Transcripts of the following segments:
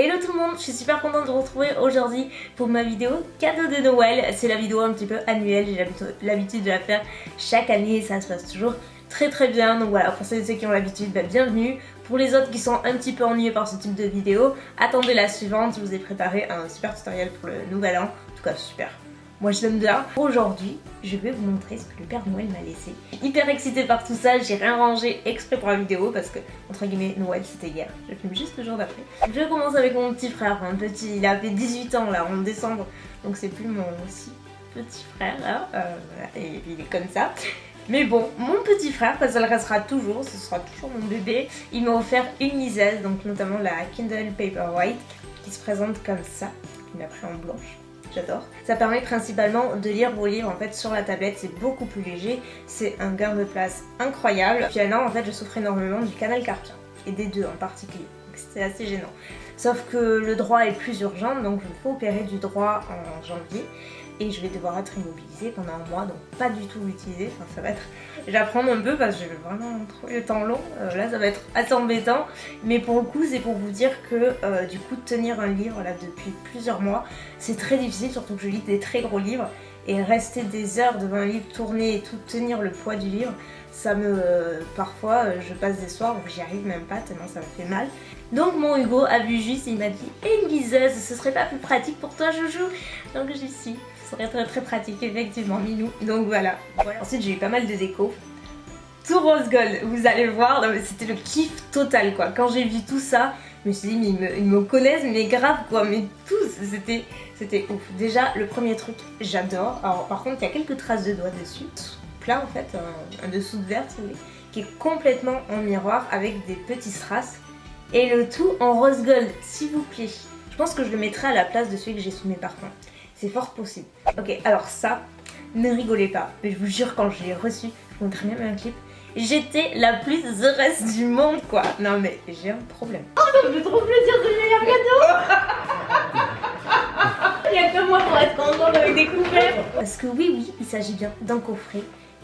Hello tout le monde, je suis super contente de vous retrouver aujourd'hui pour ma vidéo cadeau de Noël. C'est la vidéo un petit peu annuelle, j'ai l'habitude de la faire chaque année et ça se passe toujours très bien. Donc voilà, pour ceux et ceux qui ont l'habitude, bienvenue. Pour les autres qui sont un petit peu ennuyés par ce type de vidéo, attendez la suivante, je vous ai préparé un super tutoriel pour le nouvel an. En tout cas super, moi je l'aime bien. Aujourd'hui, je vais vous montrer ce que le Père Noël m'a laissé. Hyper excitée par tout ça, j'ai rien rangé exprès pour la vidéo parce que, entre guillemets, Noël c'était hier. Je filme juste le jour d'après. Je commence avec mon petit frère, il a fait 18 ans là en décembre, donc c'est plus mon si petit frère là, et il est comme ça. Mais bon, mon petit frère, parce que ça le restera toujours, ce sera toujours mon bébé, il m'a offert une liseuse, donc notamment la Kindle Paperwhite, qui se présente comme ça, il m'a pris en blanche. J'adore. Ça permet principalement de lire vos livres en fait sur la tablette, c'est beaucoup plus léger, c'est un gain de place incroyable. Puis maintenant en fait je souffre énormément du canal carpien et des deux en particulier, donc c'était assez gênant. Sauf que le droit est plus urgent, donc je me fais opérer du droit en janvier et je vais devoir être immobilisée pendant un mois, donc pas du tout l'utiliser, enfin ça va être... J'apprends un peu parce que je vais vraiment trouver le temps long, là ça va être assez embêtant, mais pour le coup c'est pour vous dire que du coup tenir un livre là depuis plusieurs mois, c'est très difficile, surtout que je lis des très gros livres, et rester des heures devant un livre, tourner et tout, tenir le poids du livre, ça me... parfois je passe des soirs où j'y arrive même pas tellement ça me fait mal. Donc mon Hugo a vu juste et il m'a dit « Et une liseuse, ce serait pas plus pratique pour toi Joujou ?» Donc j'y suis. Ce serait très pratique effectivement, Minou. Donc voilà. Ensuite j'ai eu pas mal de déco. Tout rose gold, vous allez voir, c'était le kiff total quoi. Quand j'ai vu tout ça, je me suis dit mais ils me connaissent mais grave quoi, mais tous, c'était ouf. Déjà le premier truc, j'adore. Alors par contre il y a quelques traces de doigts dessus. Plat en fait, un dessous de verre si vous voulez, qui est complètement en miroir avec des petits strass. Et le tout en rose gold, s'il vous plaît. Je pense que je le mettrai à la place de celui que j'ai sous mes parfums. C'est fort possible. Ok, alors ça, ne rigolez pas. Mais je vous jure, quand je l'ai reçu, je vous montrerai même un clip. J'étais la plus heureuse du monde, quoi. Non mais j'ai un problème. Oh, ça me fait trop plaisir, c'est le meilleur cadeau. Il n'y a que moi pour être contente avec des couverts. Parce que oui, il s'agit bien d'un coffret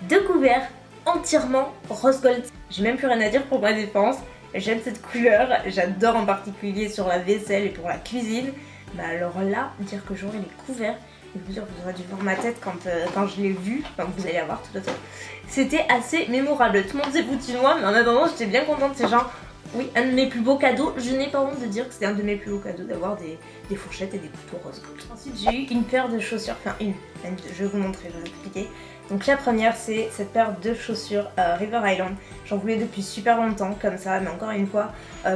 de couverts entièrement rose gold. J'ai même plus rien à dire pour ma défense. J'aime cette couleur, j'adore en particulier sur la vaisselle et pour la cuisine. Mais alors là, dire que j'aurai les couverts, je vous dire, vous aurez dû voir ma tête quand je l'ai vu, enfin vous allez avoir tout à fait. C'était assez mémorable, tout le monde s'est foutu de moi, mais en attendant j'étais bien contente, c'est genre, oui, un de mes plus beaux cadeaux. Je n'ai pas honte de dire que c'était un de mes plus beaux cadeaux d'avoir des fourchettes et des couteaux roses. Ensuite j'ai eu une paire de chaussures, enfin je vais vous montrer, je vais vous expliquer. Donc la première c'est cette paire de chaussures River Island. J'en voulais depuis super longtemps comme ça, mais encore une fois,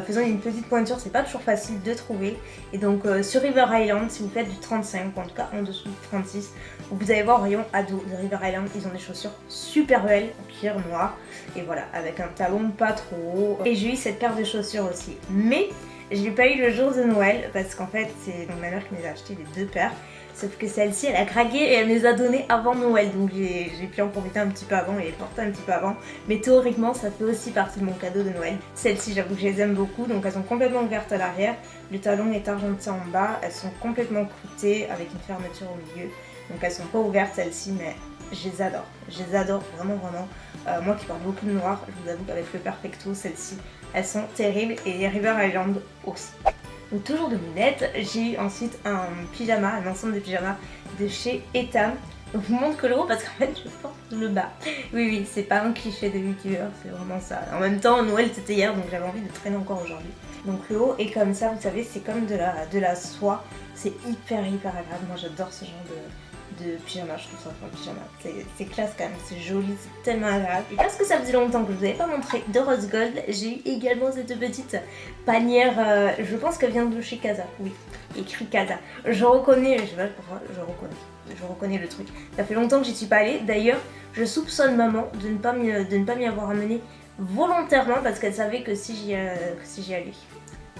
faisant une petite pointure, c'est pas toujours facile de trouver. Et donc sur River Island, si vous faites du 35, ou en tout cas en dessous du 36, vous allez voir au rayon ado de River Island, ils ont des chaussures super belles, en cuir noir. Et voilà, avec un talon pas trop haut. Et j'ai eu cette paire de chaussures aussi. Mais je l'ai pas eu le jour de Noël parce qu'en fait c'est ma mère qui me les a acheté les deux paires. Sauf que celle-ci elle a craqué et elle me les a données avant Noël. Donc j'ai pu en profiter un petit peu avant et les porter un petit peu avant. Mais théoriquement ça fait aussi partie de mon cadeau de Noël. Celles-ci j'avoue que je les aime beaucoup. Donc elles sont complètement ouvertes à l'arrière. Le talon est argenté en bas. Elles sont complètement cloutées avec une fermeture au milieu. Donc elles sont pas ouvertes celles-ci mais je les adore vraiment. Moi qui porte beaucoup de noir, je vous avoue qu'avec le Perfecto, celles-ci, elles sont terribles et River Island aussi. Donc toujours de lunettes, j'ai eu ensuite un pyjama, un ensemble de pyjamas de chez Etam. Donc je vous montre que le haut parce qu'en fait je porte le bas. Oui, c'est pas un cliché de youtubeur, c'est vraiment ça. En même temps, Noël c'était hier donc j'avais envie de traîner encore aujourd'hui. Donc le haut est comme ça, vous savez, c'est comme de la soie. C'est hyper agréable, moi j'adore ce genre de pyjama, je trouve ça pour un pyjama, c'est classe quand même, c'est joli, c'est tellement agréable. Et parce que ça faisait longtemps que je vous avais pas montré de rose gold, j'ai eu également cette petite panière, je pense qu'elle vient de chez Casa, oui, écrit Casa. Je reconnais, je sais pas pourquoi, je reconnais le truc. Ça fait longtemps que j'y suis pas allée, d'ailleurs je soupçonne maman de ne pas m'y avoir amené volontairement parce qu'elle savait que si j'y allais,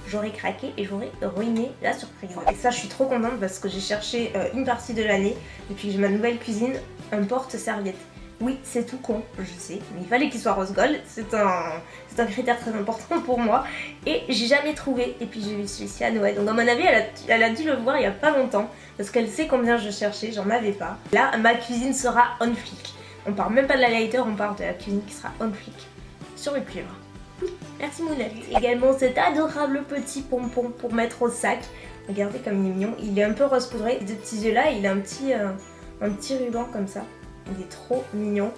j'aurais craqué et j'aurais ruiné la surprise. Et ça je suis trop contente parce que j'ai cherché une partie de l'année, depuis que j'ai ma nouvelle cuisine, un porte-serviette. Oui, c'est tout con, je sais, mais il fallait qu'il soit rose gold, c'est un critère très important pour moi. Et j'ai jamais trouvé, et puis j'ai eu celui-ci à Noël. Donc à mon avis, elle a dû le voir il y a pas longtemps, parce qu'elle sait combien je cherchais, j'en avais pas. Là, ma cuisine sera on flic. On part même pas de la lighter, on part de la cuisine qui sera on flic. Sur mes cuivres. coucou, merci Mounette. Également cet adorable petit pompon pour mettre au sac. Regardez comme il est mignon, il est un peu rose poudré. Les deux petits yeux là, il a un petit ruban comme ça. Il est trop mignon.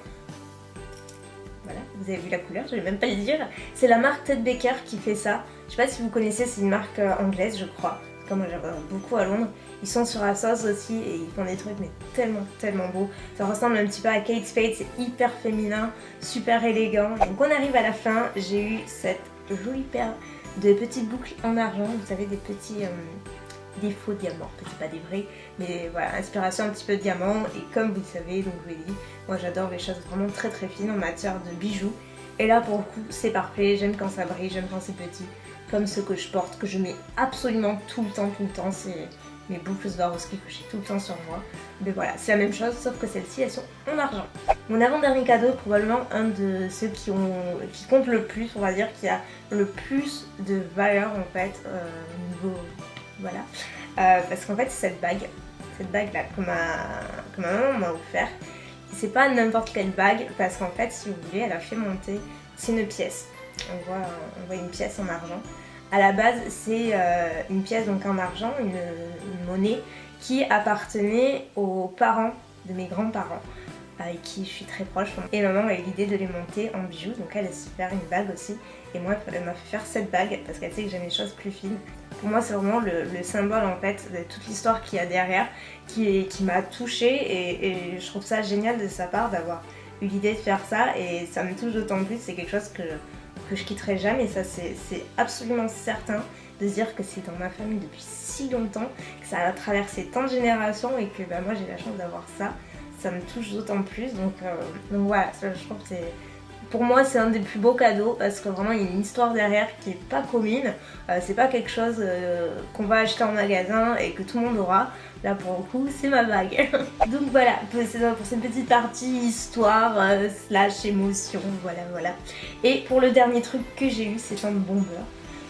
Voilà, vous avez vu la couleur, je vais même pas le dire. C'est la marque Ted Baker qui fait ça. Je sais pas si vous connaissez, c'est une marque anglaise je crois. Comme moi j'en beaucoup à Londres. Ils sont sur ASOS aussi et ils font des trucs mais tellement beaux. Ça ressemble un petit peu à Kate Spade, c'est hyper féminin, super élégant. Donc on arrive à la fin, j'ai eu cette jolie paire de petites boucles en argent. Vous savez, des faux diamants, c'est pas des vrais, mais voilà, inspiration un petit peu de diamant. Et comme vous le savez, donc je vous l'ai dit, moi j'adore les choses vraiment très fines en matière de bijoux. Et là pour le coup c'est parfait, j'aime quand ça brille, j'aime quand c'est petit, comme ceux que je porte, que je mets absolument tout le temps, c'est mes boucles Swarovski que j'ai tout le temps sur moi. Mais voilà, c'est la même chose, sauf que celles-ci elles sont en argent. Mon avant-dernier cadeau est probablement un de ceux qui compte le plus, on va dire, qui a le plus de valeur en fait, au niveau... Voilà, parce qu'en fait cette bague là que ma maman m'a offert, c'est pas n'importe quelle bague, parce qu'en fait si vous voulez elle a fait monter, c'est une pièce, on voit une pièce en argent. À la base c'est une pièce donc en argent, une monnaie qui appartenait aux parents de mes grands-parents, avec qui je suis très proche. Et maman a eu l'idée de les monter en bijoux, donc elle a su faire une bague aussi. Et moi elle m'a fait faire cette bague parce qu'elle sait que j'aime les choses plus fines. Pour moi c'est vraiment le symbole en fait de toute l'histoire qu'il y a derrière qui m'a touchée et je trouve ça génial de sa part d'avoir eu l'idée de faire ça et ça me touche d'autant plus, c'est quelque chose que je quitterai jamais, ça c'est absolument certain, de se dire que c'est dans ma famille depuis si longtemps, que ça a traversé tant de générations et que bah, moi j'ai la chance d'avoir ça. Ça me touche d'autant plus, donc voilà, ça, je trouve que c'est... Pour moi c'est un des plus beaux cadeaux parce que vraiment il y a une histoire derrière qui est pas commune, c'est pas quelque chose qu'on va acheter en magasin et que tout le monde aura. Là pour le coup c'est ma bague. Donc voilà, pour cette petite partie histoire slash émotion, voilà. Et pour le dernier truc que j'ai eu, c'est un bomber.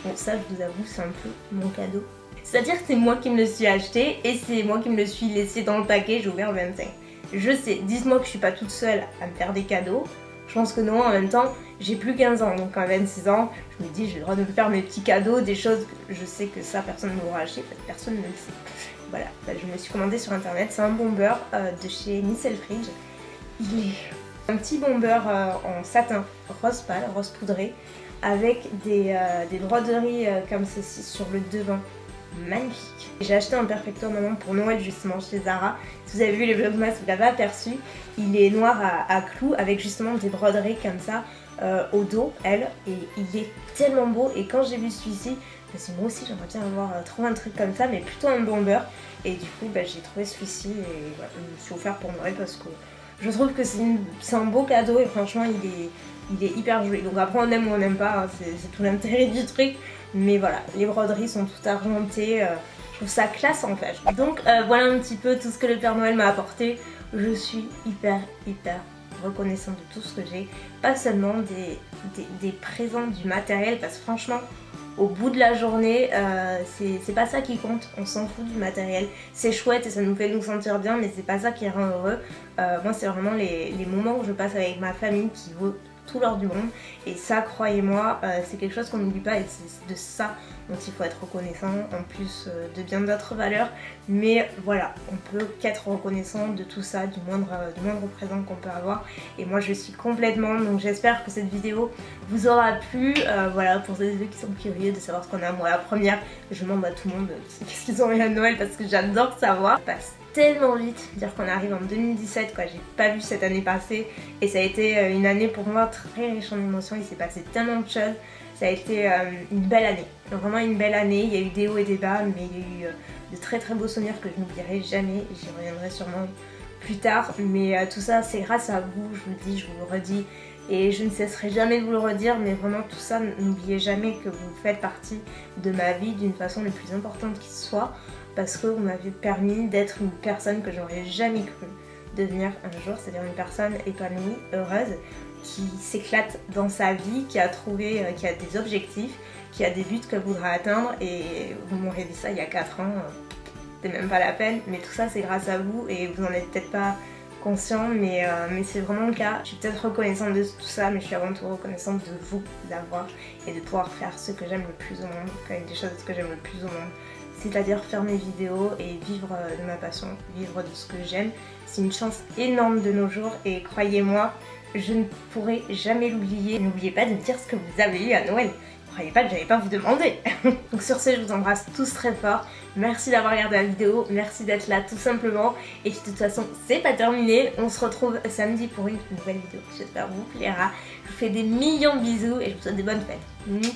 Bon ça je vous avoue c'est un peu mon cadeau. C'est-à-dire que c'est moi qui me le suis acheté et c'est moi qui me le suis laissé dans le paquet, j'ai ouvert le 25. Je sais, dites-moi que je suis pas toute seule à me faire des cadeaux. Je pense que non, en même temps, j'ai plus 15 ans, donc à 26 ans, je me dis j'ai le droit de me faire mes petits cadeaux, des choses que je sais que ça, personne ne m'aura acheté, personne ne le sait. Voilà, bah, je me suis commandé sur internet, c'est un bomber de chez Miss Selfridge. Il est un petit bomber en satin rose pâle, rose poudré, avec des broderies comme ceci sur le devant. Magnifique. J'ai acheté un perfecto maman pour Noël justement chez Zara. Si vous avez vu les vlogmas, vous l'avez aperçu. Il est noir à clous avec justement des broderies comme ça au dos, et il est tellement beau. Et quand j'ai vu celui-ci, parce que moi aussi j'aimerais bien avoir trouvé un truc comme ça, mais plutôt un bomber. Et du coup j'ai trouvé celui-ci et voilà, je me suis offert pour Noël parce que je trouve que c'est un beau cadeau et franchement il est hyper joli. Donc après on aime ou on n'aime pas, hein, c'est tout l'intérêt du truc. Mais voilà, les broderies sont toutes argentées, je trouve ça classe en fait. Donc voilà un petit peu tout ce que le Père Noël m'a apporté. Je suis hyper reconnaissante de tout ce que j'ai. Pas seulement des présents, du matériel, parce que franchement, au bout de la journée, c'est pas ça qui compte, on s'en fout du matériel. C'est chouette et ça nous fait nous sentir bien, mais c'est pas ça qui rend heureux. Moi c'est vraiment les moments où je passe avec ma famille qui vaut tout l'or du monde, et ça, croyez-moi, c'est quelque chose qu'on n'oublie pas et c'est de ça dont il faut être reconnaissant, en plus de bien d'autres valeurs. Mais voilà, on peut qu'être reconnaissant de tout ça, du moindre présent qu'on peut avoir, et moi je suis complètement, donc j'espère que cette vidéo vous aura plu. Voilà, pour ceux qui sont curieux de savoir ce qu'on a, moi la première, je demande à tout le monde qu'est-ce qu'ils ont eu à Noël parce que j'adore savoir. Passe tellement vite, dire qu'on arrive en 2017 quoi, j'ai pas vu cette année passer et ça a été une année pour moi très riche en émotions, il s'est passé tellement de choses, ça a été une belle année, vraiment une belle année, il y a eu des hauts et des bas mais il y a eu de très beaux souvenirs que je n'oublierai jamais et j'y reviendrai sûrement plus tard, mais tout ça c'est grâce à vous, je vous le dis, je vous le redis et je ne cesserai jamais de vous le redire, mais vraiment tout ça, n'oubliez jamais que vous faites partie de ma vie d'une façon la plus importante qui soit, parce que vous m'avez permis d'être une personne que j'aurais jamais cru devenir un jour, c'est-à-dire une personne épanouie, heureuse, qui s'éclate dans sa vie, qui a des objectifs, qui a des buts qu'elle voudra atteindre, et vous m'aurez dit ça il y a 4 ans, c'est même pas la peine, mais tout ça c'est grâce à vous et vous en êtes peut-être pas conscient, mais c'est vraiment le cas. Je suis peut-être reconnaissante de tout ça, mais je suis avant tout reconnaissante de vous d'avoir et de pouvoir faire ce que j'aime le plus au monde, une des choses que j'aime le plus au monde, c'est-à-dire faire mes vidéos et vivre de ma passion, vivre de ce que j'aime. C'est une chance énorme de nos jours et croyez-moi, je ne pourrai jamais l'oublier. N'oubliez pas de me dire ce que vous avez eu à Noël. Croyez pas que j'allais pas vous demander. Donc sur ce, je vous embrasse tous très fort. Merci d'avoir regardé la vidéo, merci d'être là tout simplement. Et puis de toute façon, c'est pas terminé. On se retrouve samedi pour une nouvelle vidéo. J'espère que vous plaira. Je vous fais des millions de bisous et je vous souhaite des bonnes fêtes.